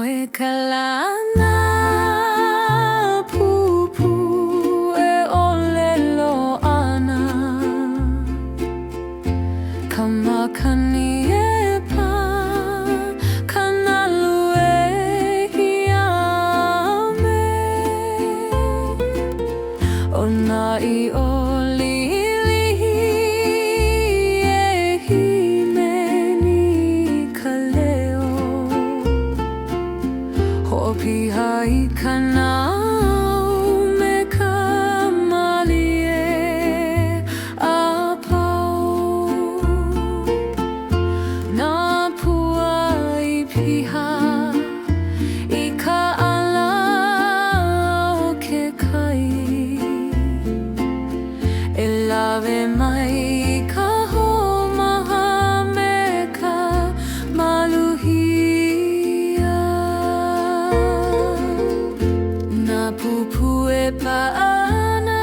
えからなぷぷえおれろあなかまかにえぱかなるえひやめおないおりピハイカナメカマリエアパオナプアイピハイカアラオケカイエラベマイカホマハメカマルヒPaana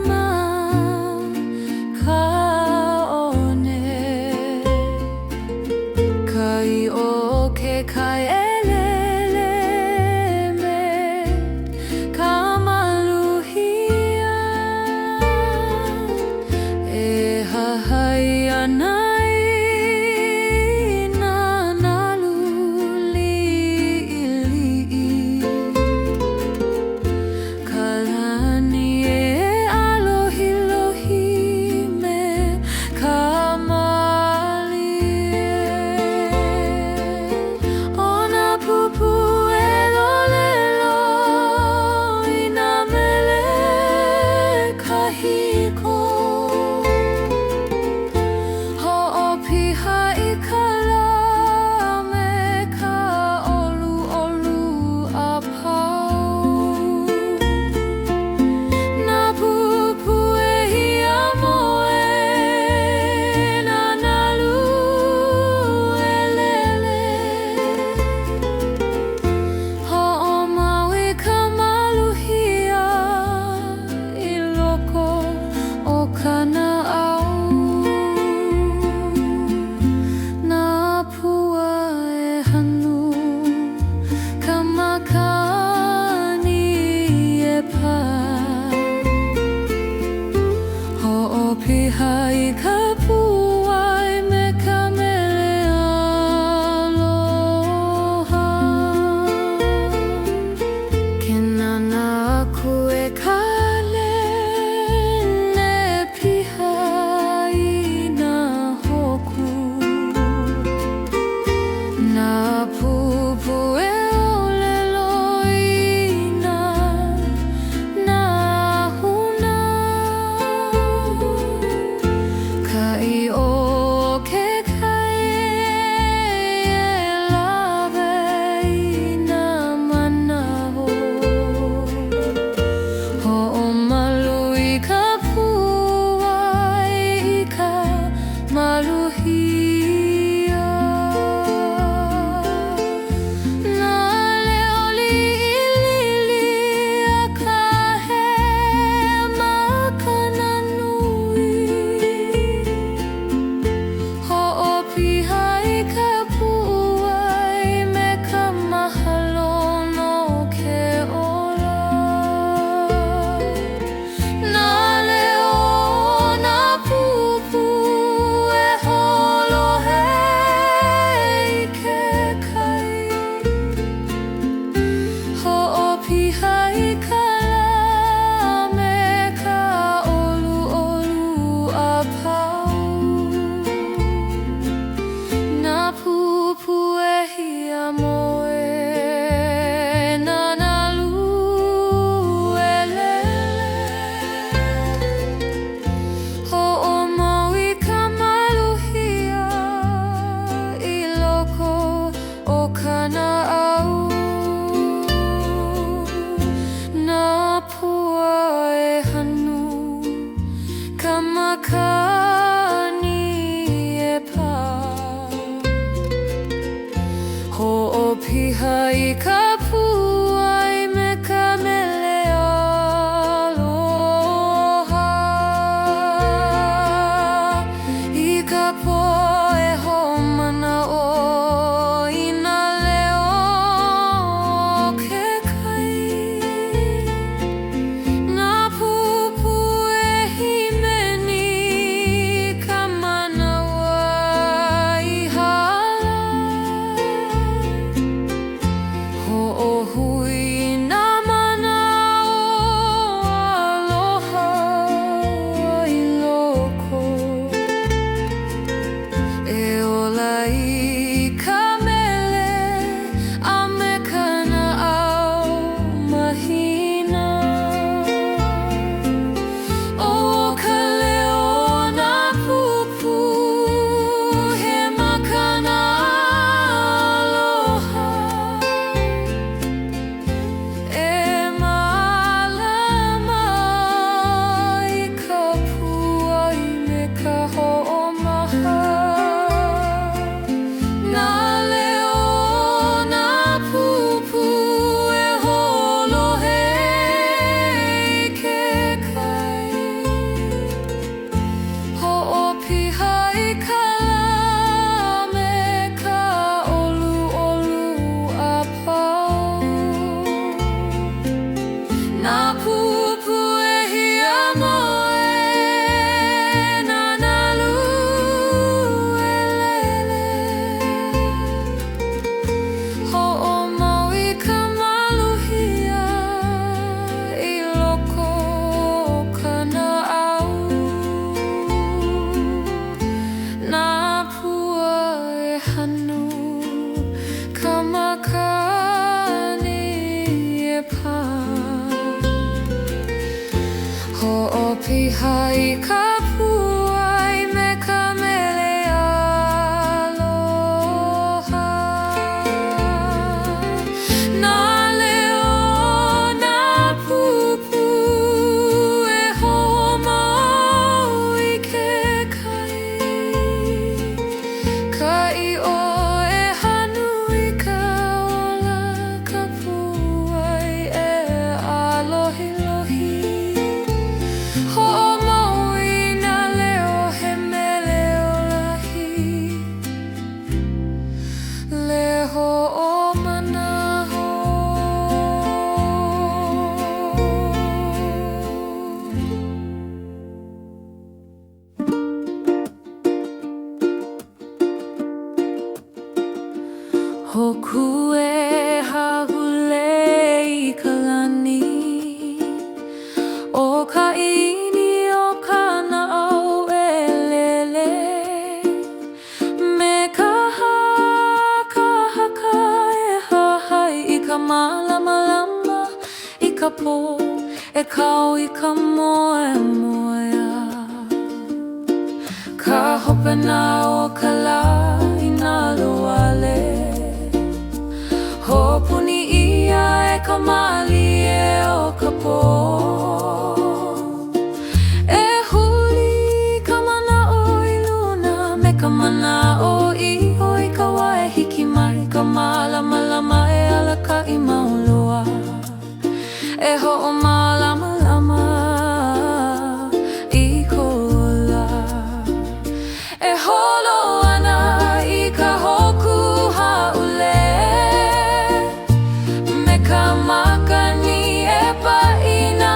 ma kaone kai o ke kai elele me kamaluhia e Hawaiian Ka poe ho mana o ina leo Kai ka puai me ka mele aloha Na leo na pupu e homau I ke kai Kai o e hanu I ka ola ka puai e alohi lohi Hoku e hahule I ka lani O ka ini o ka nao e lele Me ka haka e hahai I ka malama I ka po e kau I ka moea Ka hopena o ka la I nā loale Hopuni ia e ka mali e o ka po E huli ka mana o I luna Me ka mana o I hoi ka wae hiki mai Ka malama e alaka I mauloa E ho'o malama I kola E holo ana I ka hoku haule Me ka makani e paina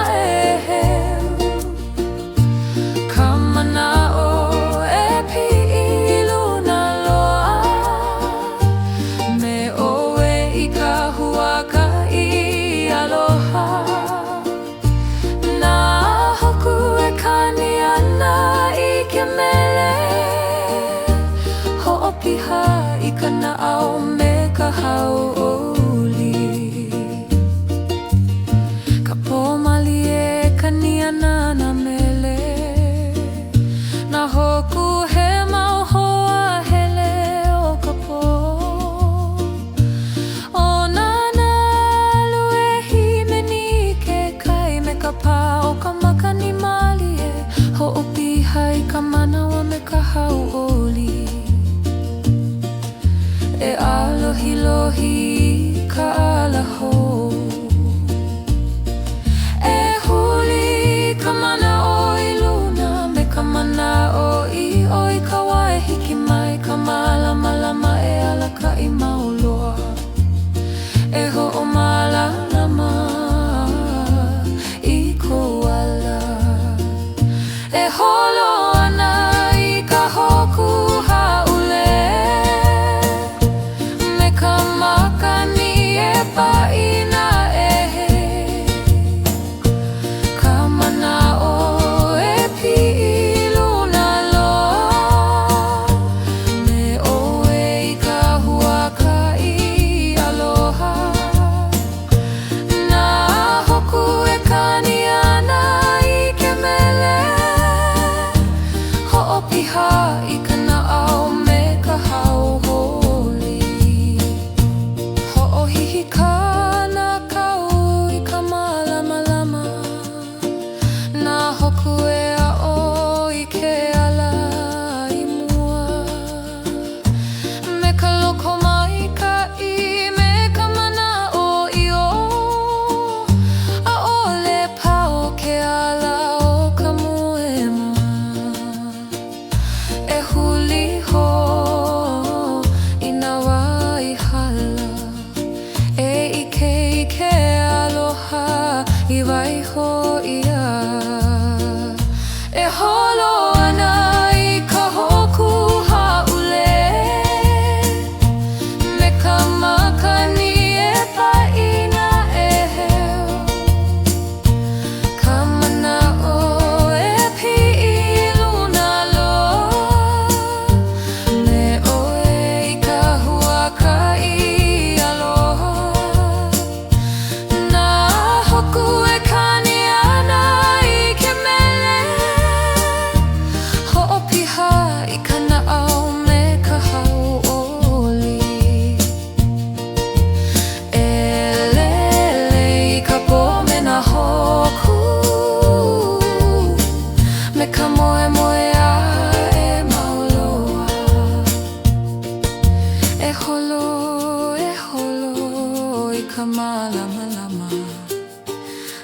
かまらまらま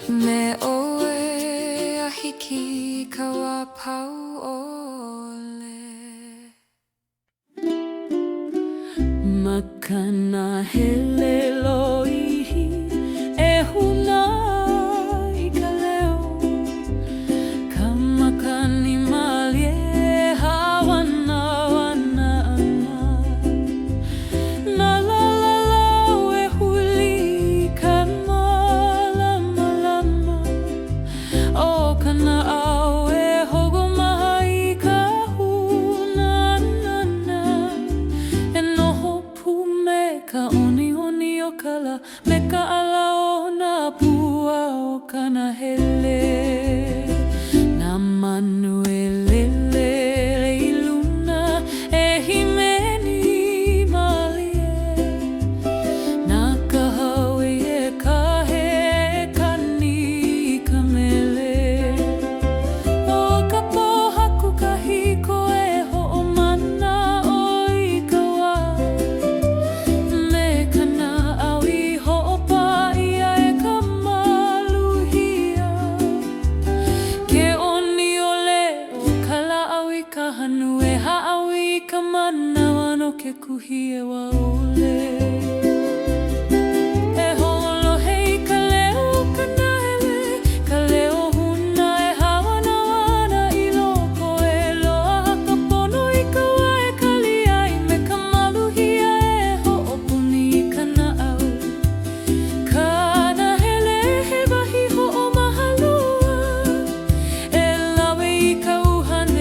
目をえあひきかわパウオレMakana heleloi e hunai kaleo Kamakani malie hawana wana Na la la la e huli kamala malama O kana au e hogo mahai ka huna na E noho Ka oni oni o kala me ka ala o na pua o kana hele na manu e lele i luna e himeni malie na ka hawe e ka he ka ni ka mele o ka pohaku ka hiko e ho o mana o i ka wa Hanu e haawi ka manawa no ke kuhie wa ole E holo hei ka leo ka nahele Ka leo huna e hawana wana I loko e loa haka pono I ka wae ka liai Me ka maluhia e ho'opuni I ka na au Ka nahele he wahi ho'o mahalua E lawe I ka uhane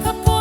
Kapo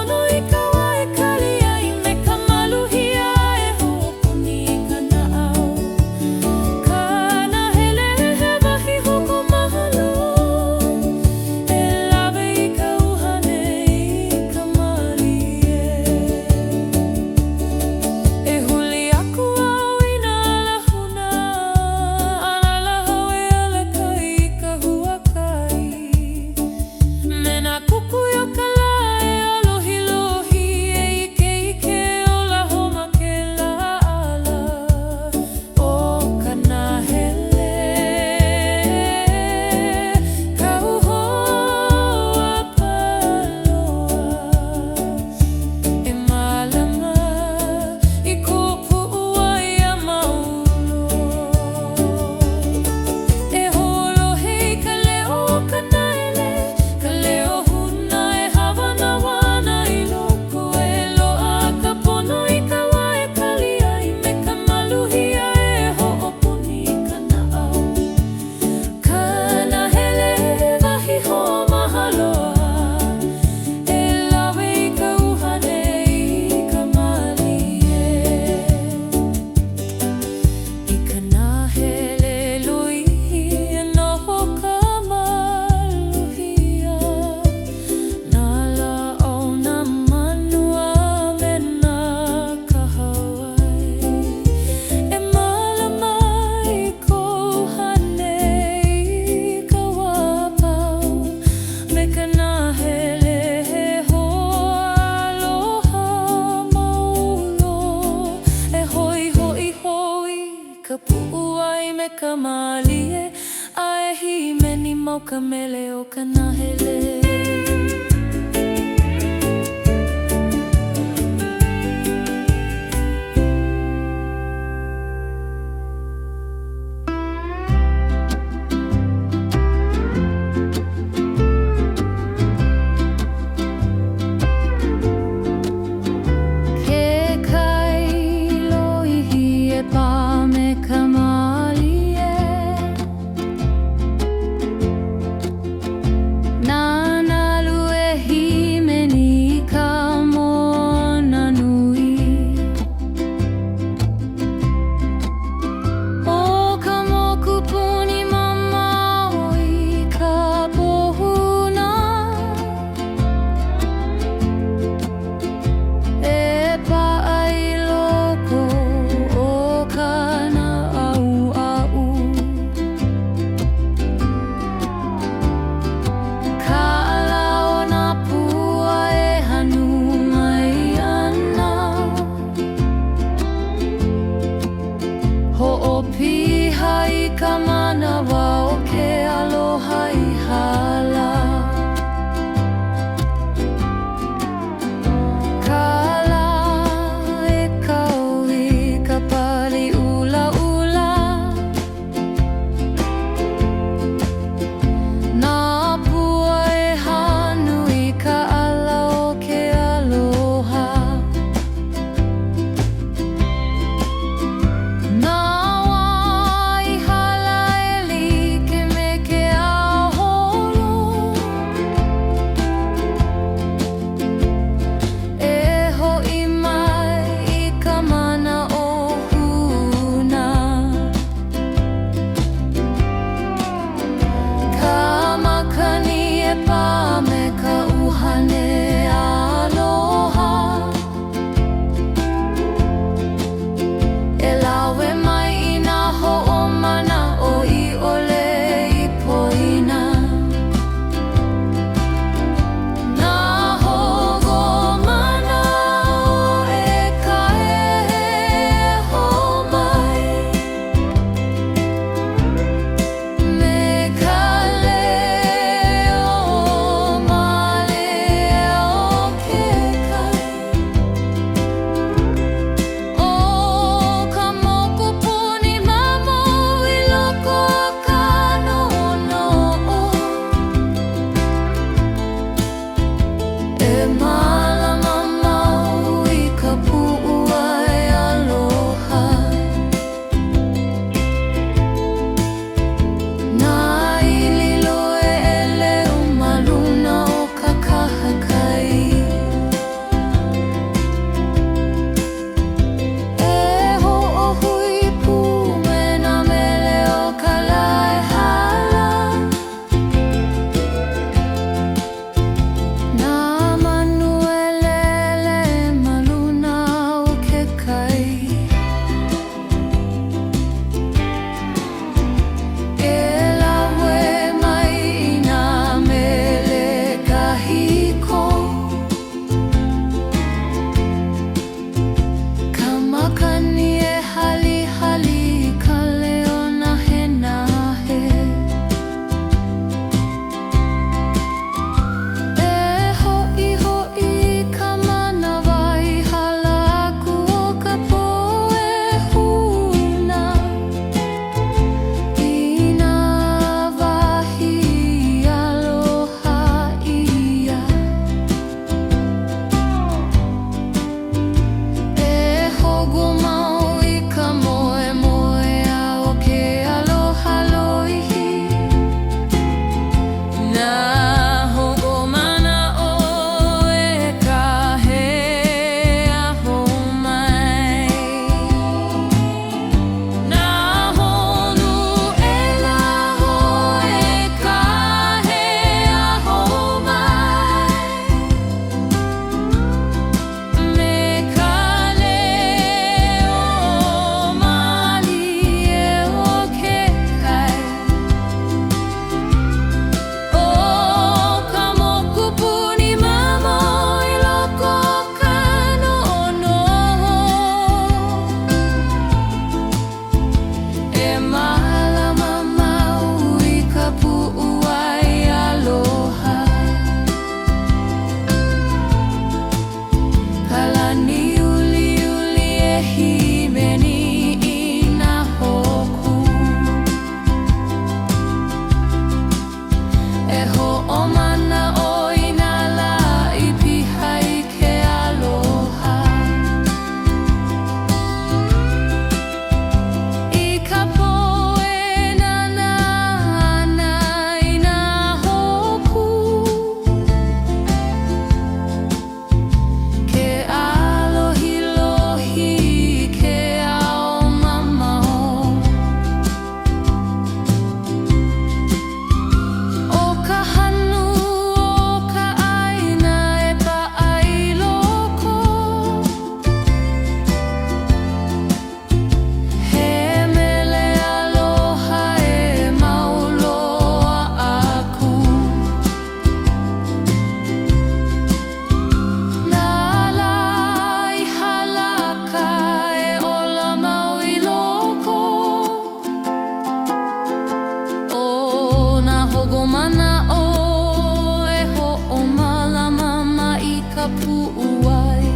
ka pu'uai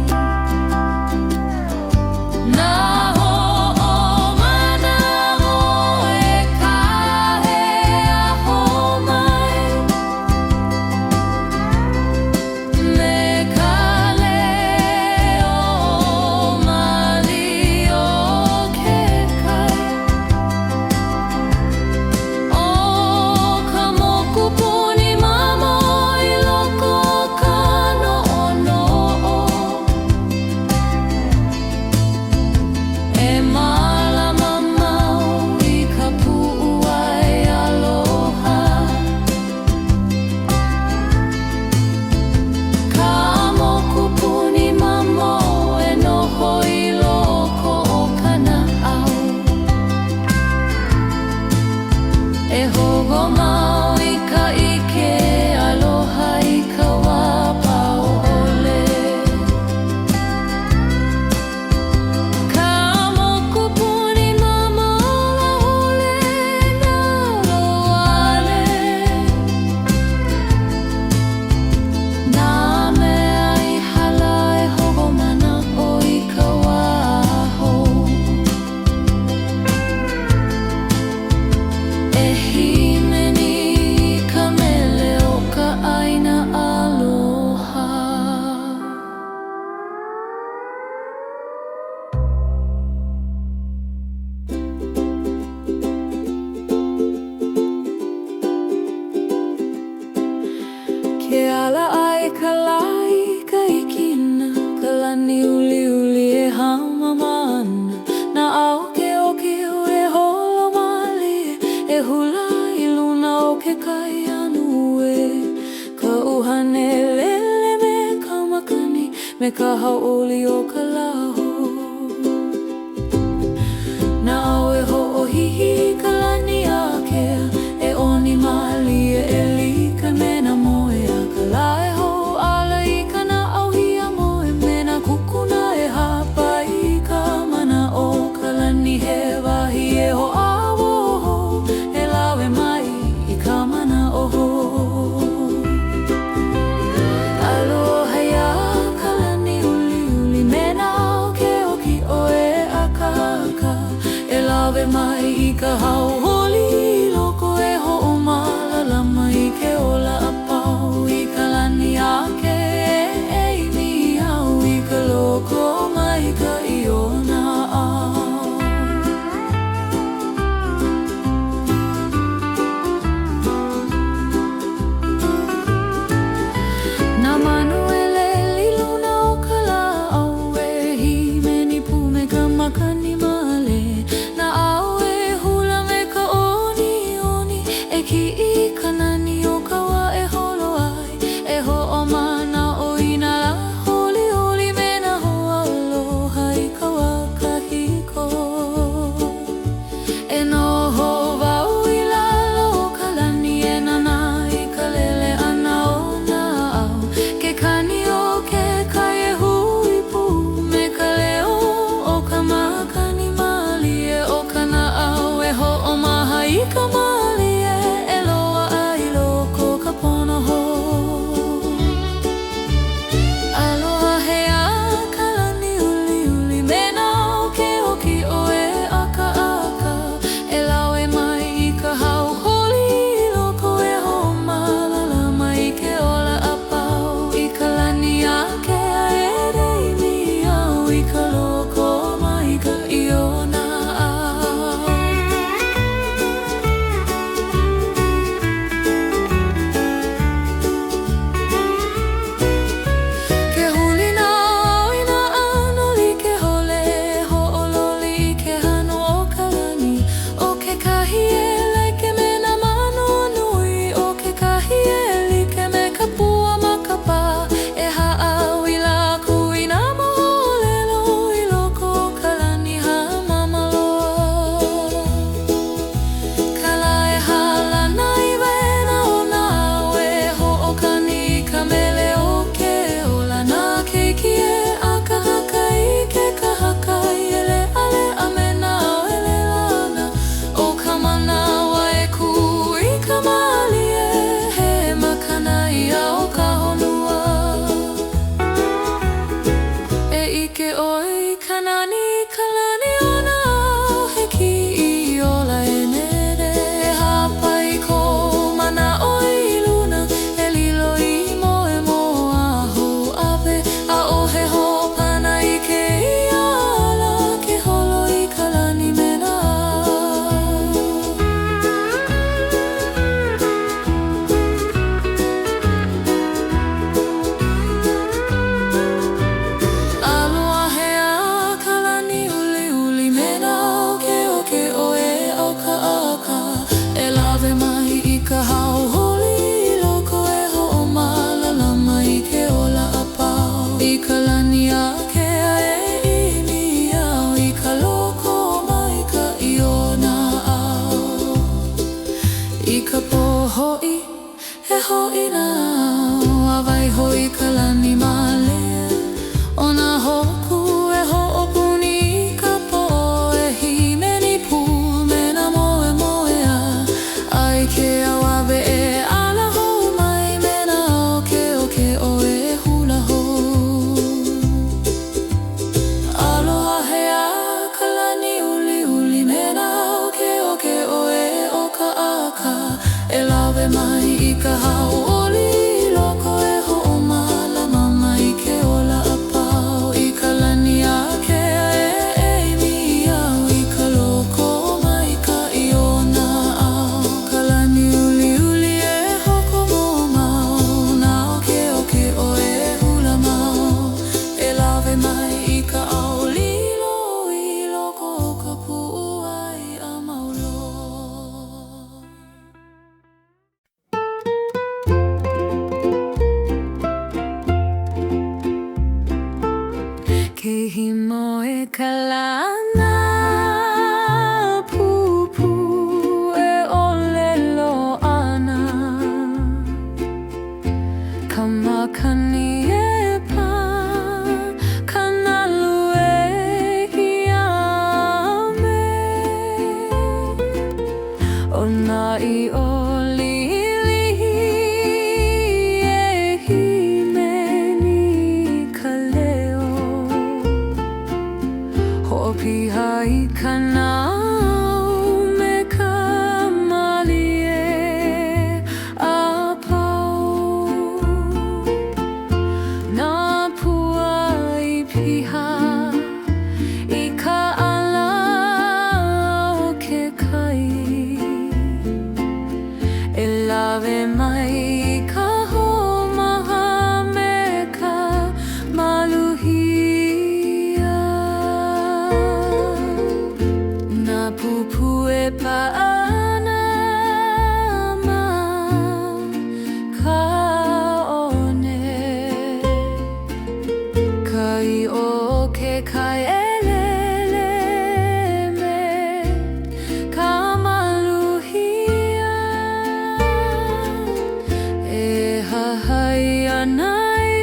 Na ho'o manao e kahe aho mai Me ka leo mali o ke kai O ka moku puni mamo I loko ka no'ono'o E malama mau I ka pu'uai aloha Ka moku puni mamo e noho I loko o kana au E hogo mau I ka ike aloha I ka wā pau'ole Ka moku puni mamo lahole na lo'ale Nā mea I hala e hogo mana o I ka wā hou E himeni I ka mele o ka ʻaina aloha Ke ala ai ka lai ka ikina Ka lani uli uli e hamamana Na ao ke oki o e holo mali E hula I luna o ke kai anu e Ka uhane lele me ka makani Me ka hau'oli o ka lahu Na au e ho'ohihi ka lani akea E oni mali e elika me na moe a ka lae ho ala I kana auhia moe Me na kukuna e hapa I ka mana o ka lani he wahi e ho awo ho E lawe mai I ka mana o ho Aloha ia ka lani uli uli Me na au ke oki o e akaka E lawe mai I ka hauholi I loko e ho'o malalama I ke ola a pau I ka lani ake e eimi au I ka loko mai ka iona au Na manuele li luna o ka la'au E himeni pu me ka makani male Na au e hula me ka Ke himoe kalana pupu e olelo ana Kamakani e pa kanalu e hiame Onai oli Pihai kanau me kamalie apau Na puai piha ika ala o ke kai E lave mai ka homaha me ka maluhi Pupue paana ma kaone Kai o ke kai elele me kamaluhia E hahai anai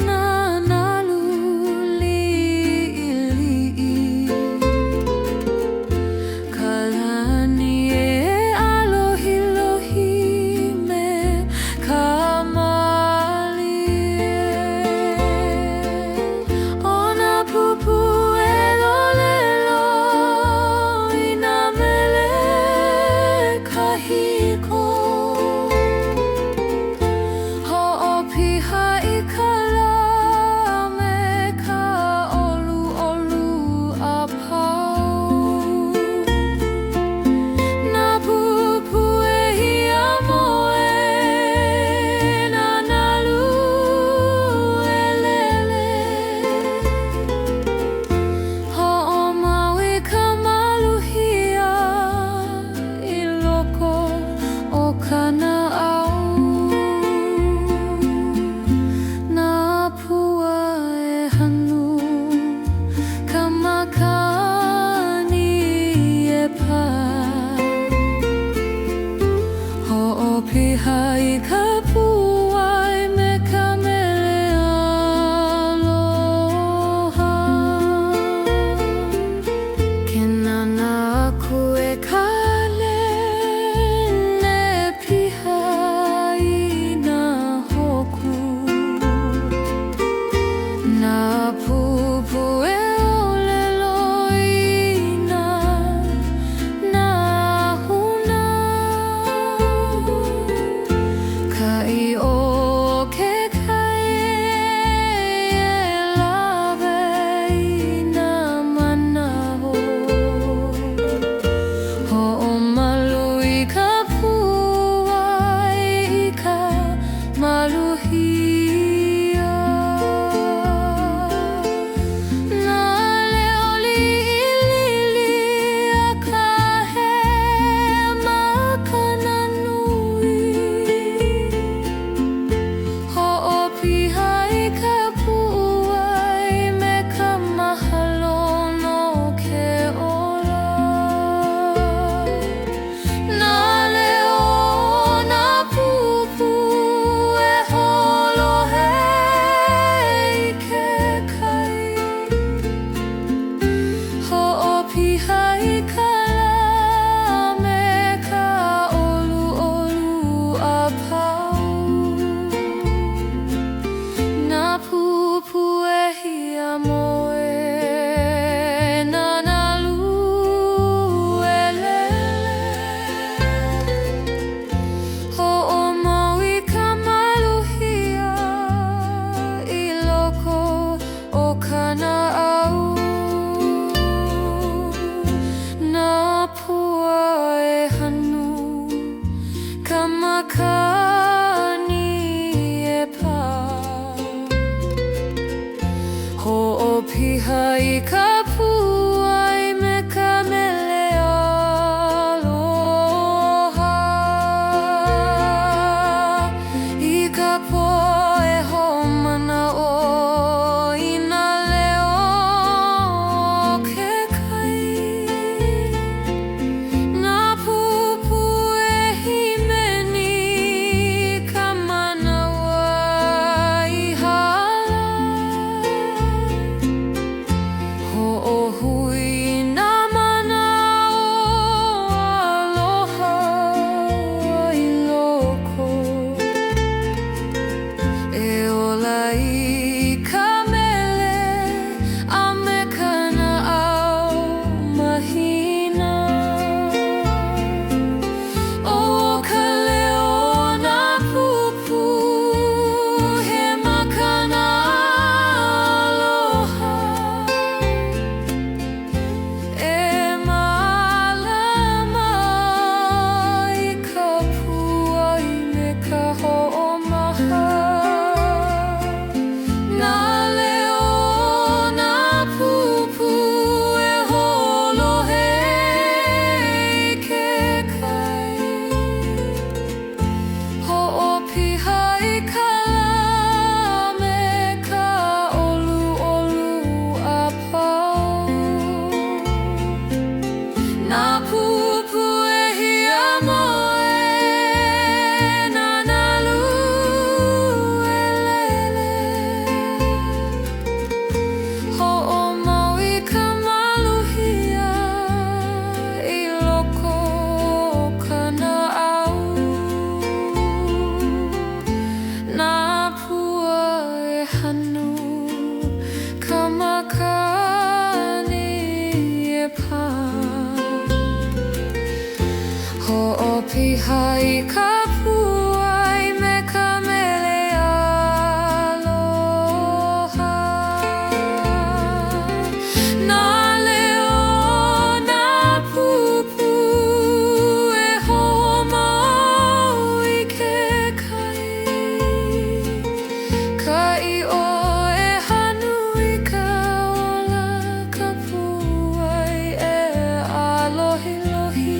na naluli Pihai ka puai me ka mele aloha Kenana aku e ka lene pihai na hoku Na pupu e olelo ina na huna Kai o ke kai e lave ina manaho Ho o malui ka puai I ka maluhia Na leoli ilili a ka he makana nui Pihai ka puai me ka mahalo no ke ola Na leo na pupu e holo hei ke kai Ho'o pihai ka la me ka olu olu apau Na pupu e hia moe Na nalu e lele Ho'o maui ka maluhia I loko o kana au Na pua e hanu ka makani e pa Ho'o pihai ka puai me ka mele aloha I ka po e homana o ina kai ka puai me ka mele aloha na leo na pupu e homau I ke kai o e hanu I ka ola ka puai e alohi lohi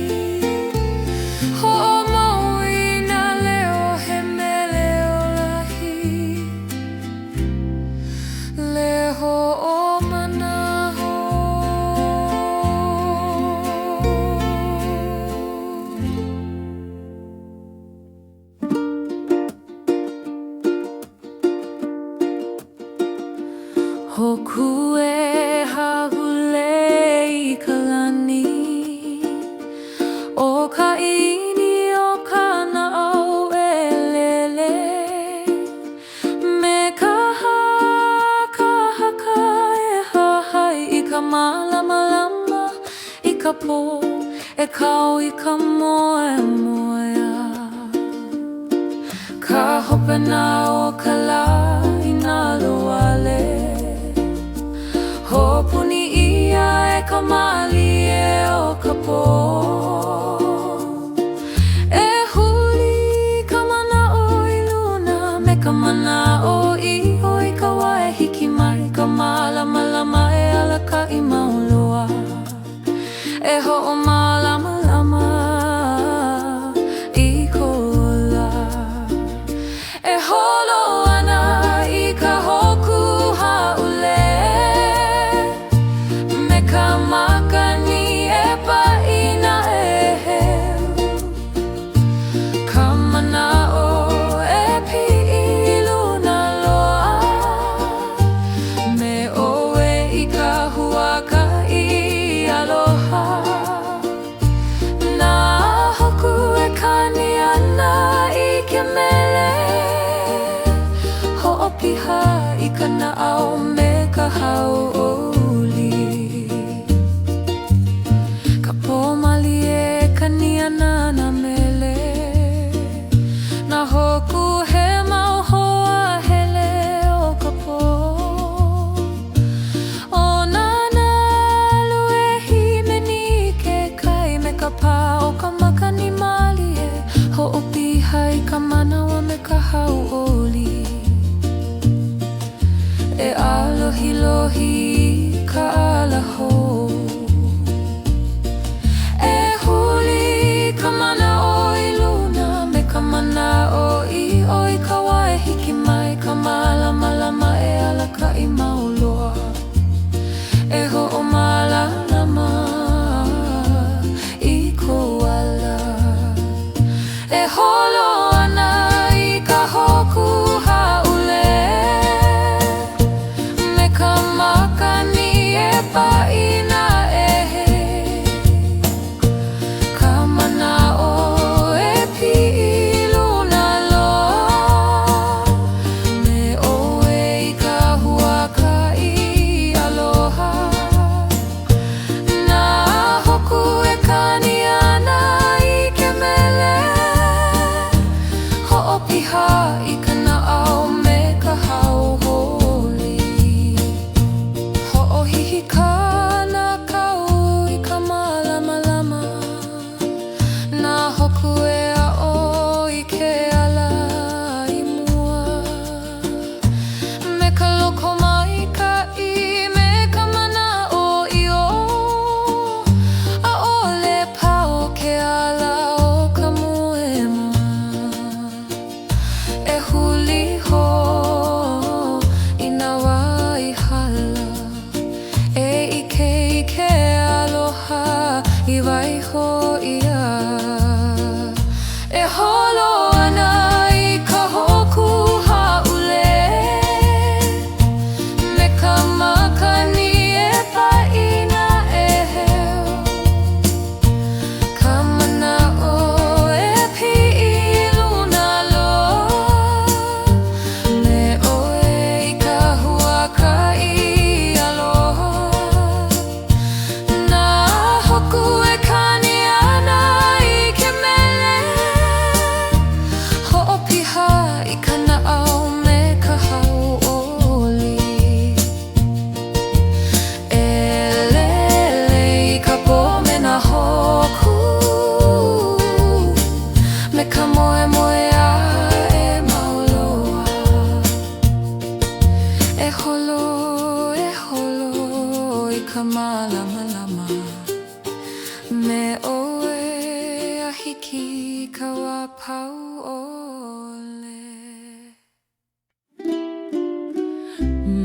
Hoku e hahule I ka lani O ka ini o ka na'au e lele Me ka haka e hahai I ka malamalama I ka po e kau I ka moe moea Ka hopena o ka la I nā loale Hopuni ia e ka mali e o ka po E huli ka mana o I luna me ka mana o iho I ka wae hiki mai ka malamalama e alaka I mauloa E ho'o malamalama I ko ola E holo ana I ka hoku haule Makani e paina e heu Ka mana'o e pi'i luna loa Me oe I ka huaka I aloha Nā hoku e kani ana I ke mele Ho'opiha I ka na'au me ka hau'oli na mele Na hoku he mau hoa hele o ka po O nana lue himeni ke kai me ka pā o ka makani mali e Ho'opiha I ka manawa me ka hau'oli E alohi lohi ka alaho Mana'o I oi ka wae hiki mai ka malamalama e alaka I mauloa E ho'o malalama I ko ala E holo ana I ka hoku haule Me ka makani e paina e he Ka mana'o e pi'i I ka na'au me ka hauholi Ho'ohihi ka na kau I ka malamalama Nā hoku e a'o I ke ala I mua Me ka loko mai ka I me ka mana'o I o A'ole pau ke ala o ka muema E huli holo e holo I ka malama Me oe a hiki ka wa pau ole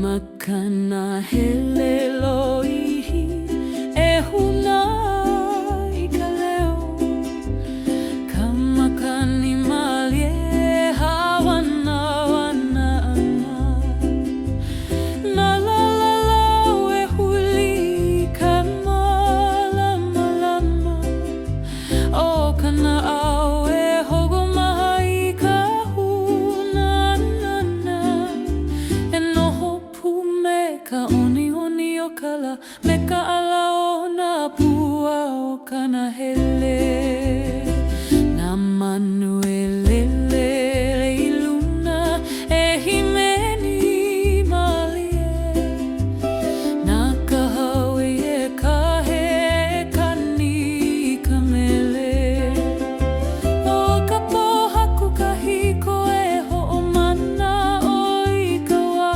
Makana hele loihi e huna I ka leo Ka makani malie hawana wana ana Na la la la e huli ka malama lama O kana au e hogo maha I ka huna nana E noho pu me ka oni oni o kala Me ka ala o na pua o kana hele Na manu e lele I luna e himeni malie Na ka hawi e ka he kani ka mele O ka pohaku ka hiko e ho o mana o I ka wa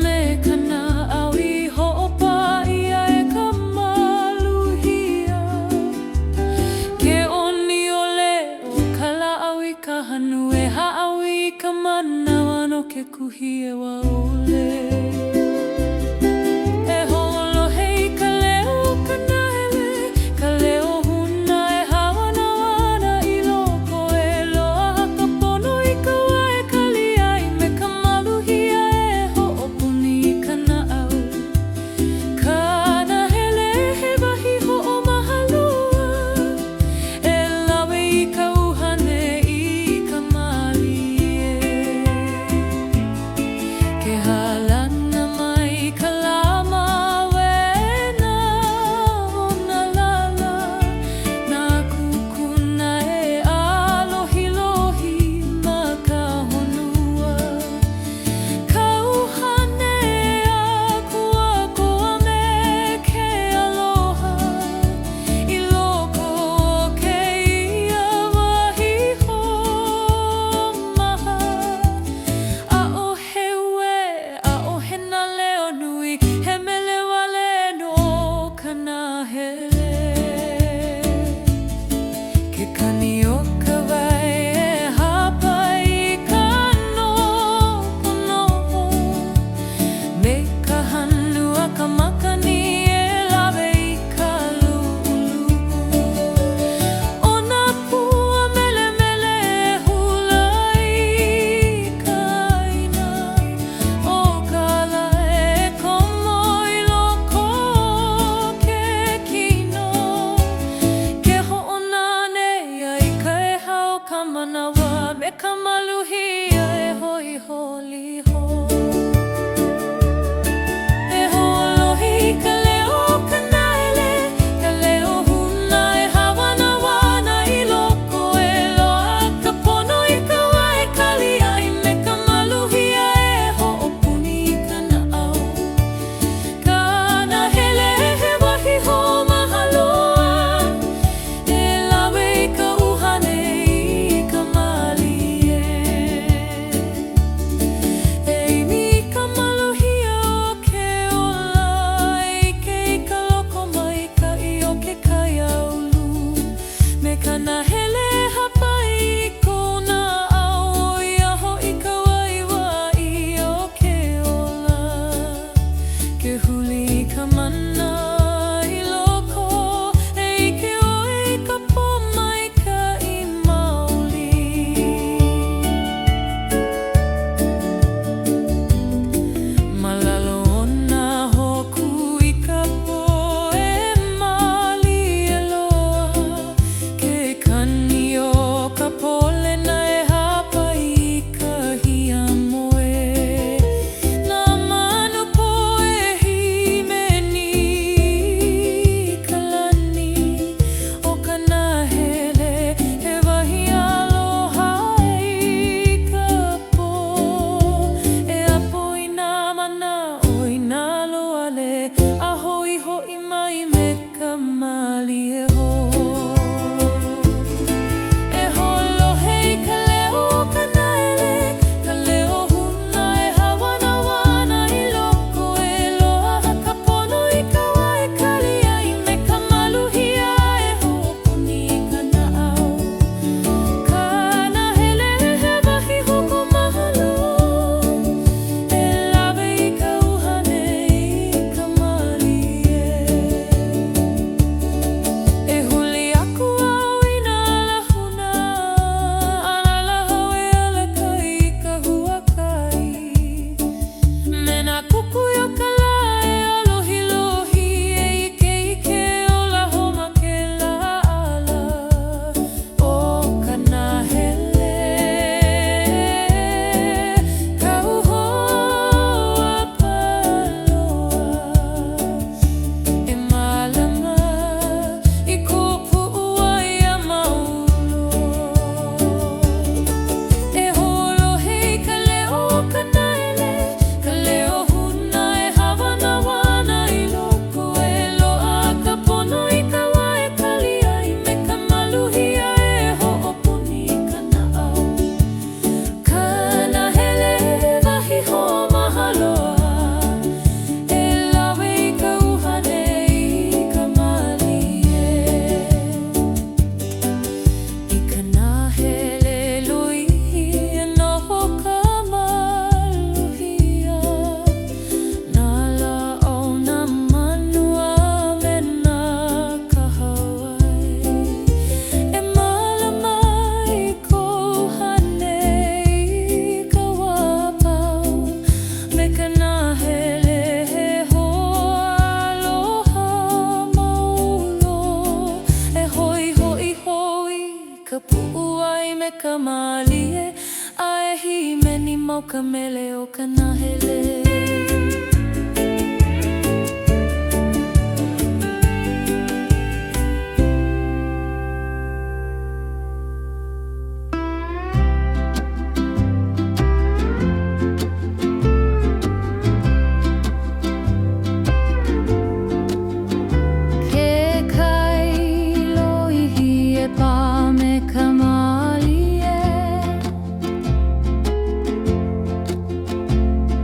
Me kana au I ho o pa ia e ka maluhia Ke oni o le o kala au I ka hanu e ha au I ka mana wano ke kuhi e wa ole E holo hei ka leo kana hele Ka leo huna e hawana wana I loko e loa haka pono I ka wae kali ai Me ka maluhia e ho o puni I kana au Kana hele he wahi ho o mahalua E lawe I ka uhane I ka mali Ke halana mai ka lama wena o na lala Na kukuna e alohi lohi ma ka honua Ka uhane a kua koa me ke aloha I loko o ke ia wahi ho maha A o he ue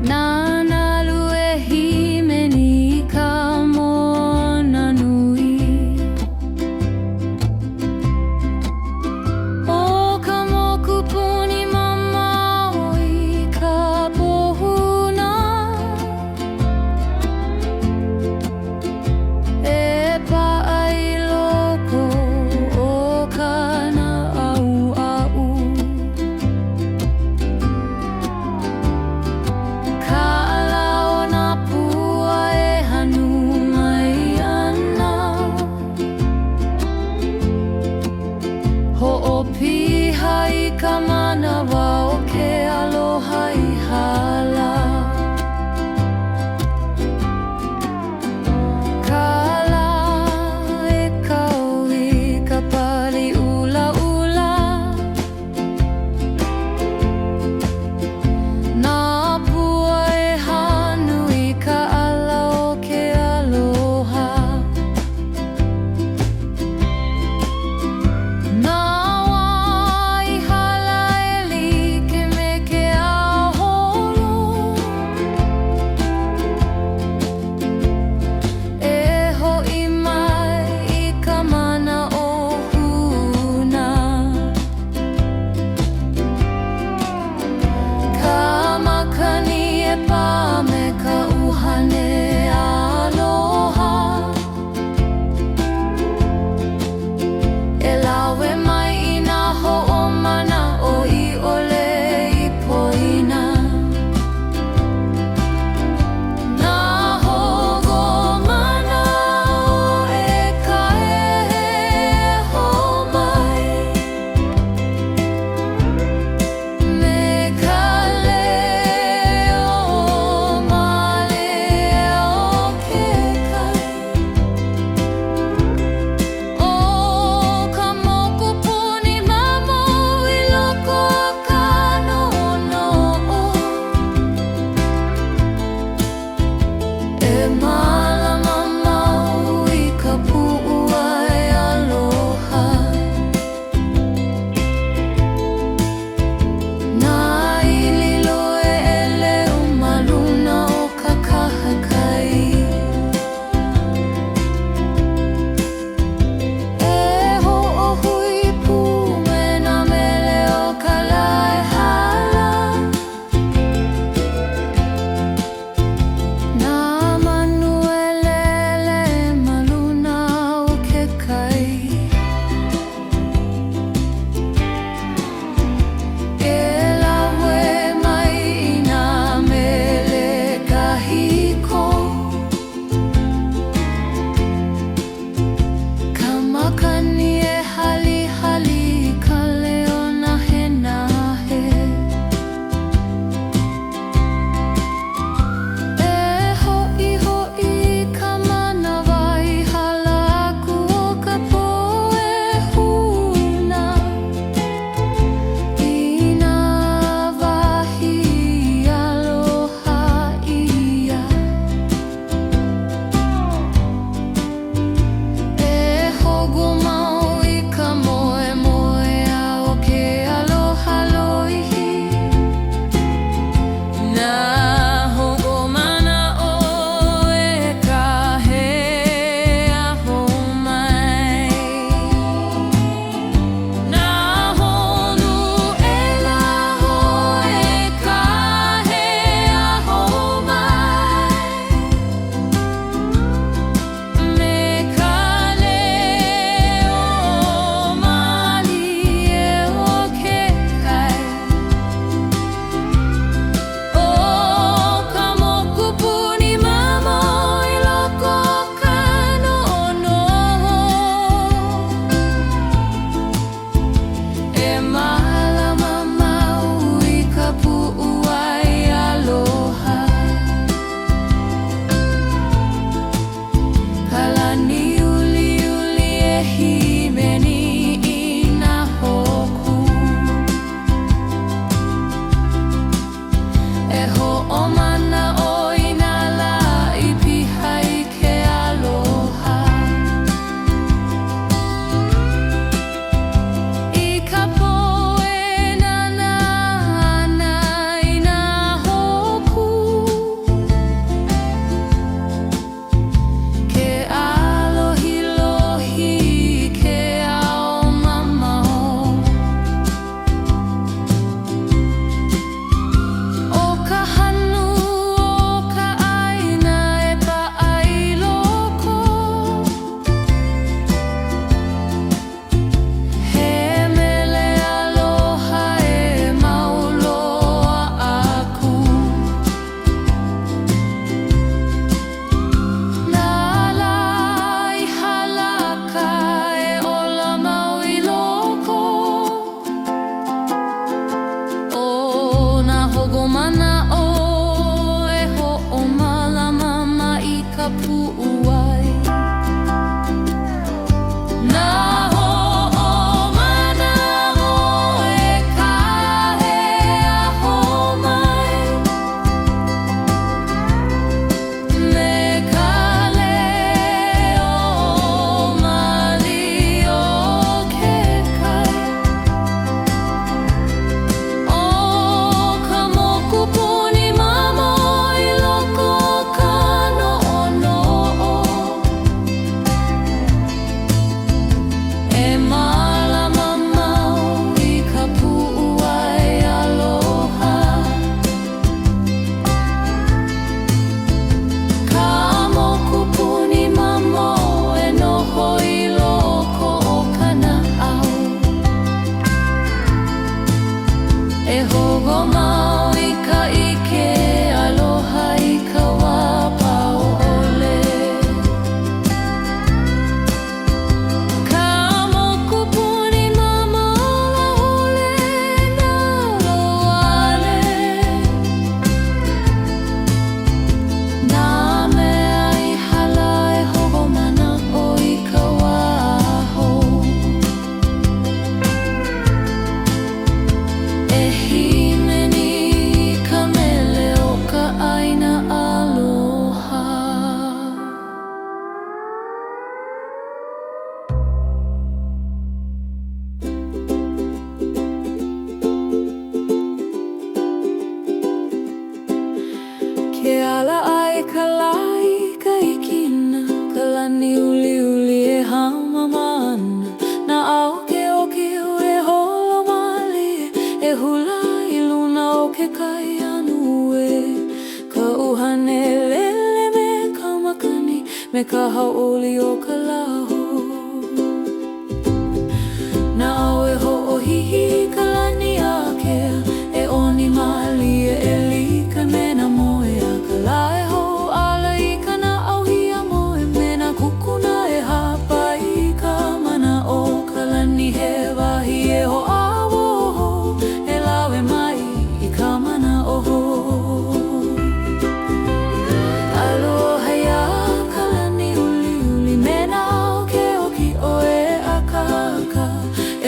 な ke ala ai kalai ka ikina kalani uli uli e hamamana na au ke oki e holo mali e hula I luna o ke kai anu e ka uhane lele me ka makani me ka hauli o ka lahu na au e ho o hihi kalani ake e oni mali e lika me na moe a ka lae ho ala I kana au hia moe me na kukuna e hapa I ka mana o kalani he wahi e ho awo ho e lawe mai I ka mana o ho aloha ia kalani uli uli me na o ke oki o e akaka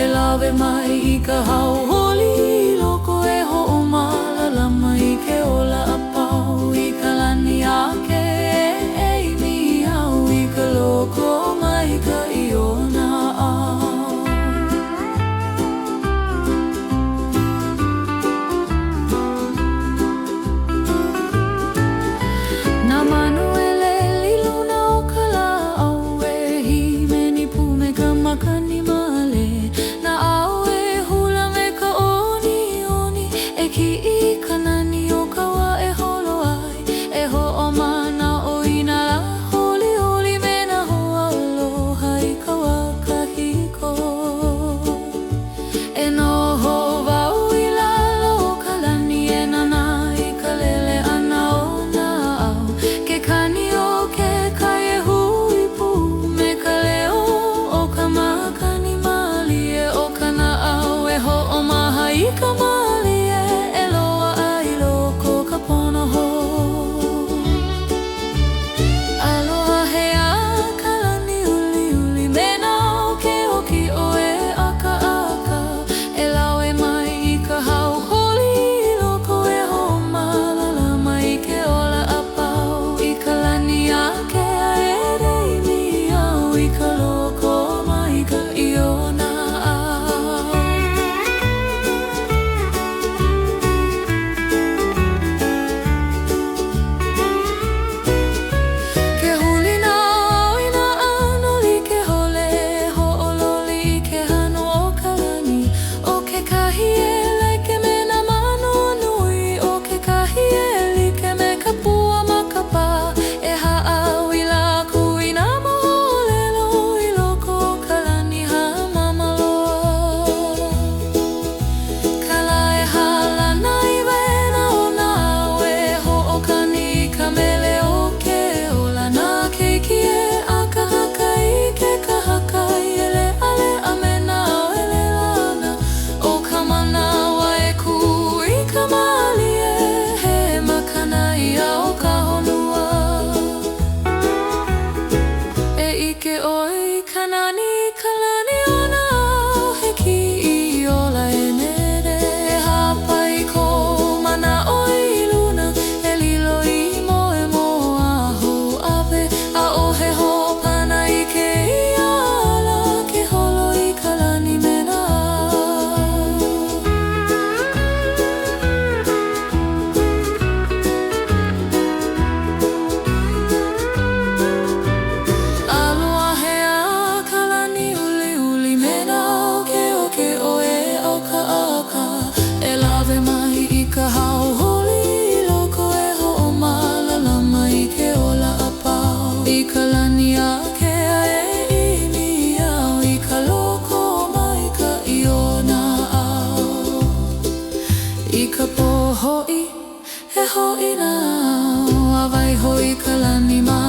e lawe mai I ka hau holi loko e ho o malalama I ke ola apau I ka lani ake e mi au I ka loko mai ka iona au na manuele liluna o ka la au e hi me ni pu me ka makani male na au e hula me ka oni oni e ki I kanani o ka wa e holo ai e ho o mana o ina la holi holi me na ho aloha I ka wa ka hiko e no ho wau I lalo o ka lani e nana I ka lele ana o na au ke kani o ke kai e hui pu me ka leo o ka makani mali e o kana au e ho o maha I ka mali e loa ai loko ka pono ho aloha he a kalani uli uli me na o ke oki o e aka aka e lawe mai I ka hau holi loko e ho malalama I ke ola apau I ka lani ake a e rei mi au I ka loko mai ka iona au ke huli na au I na ano like hole ho o loli I ke hano o ka lani o ke kahi e like me na mano nui o ke kahi e like me ka pua makapa e haau I laku I na moholelo I loko o ka lani ha mamaloa kala e hala nai wena o na au e ho o kani ka mele o ke ola na keiki e aka haka I ke ka haka I ele ale a me na o ele lana o ka manawa e ku I ka mali e he makana ia o ka honua e ike oi kanani kalani ona au he ki I ola e nere e hapa I ko mana o I luna e lilo I moe moa ho ape a o he ho pana I ke I ala ke holo I kalani me na aloha he a kalani uli uli me na o ke oke o e auka aka e lawe mai I ka hau holi loko e ho o malalama I ke ola apau I ka lani ake a e imi au I ka loko mai ka iona au I ka po hoi e hoi na au a vai hoi ka lani mai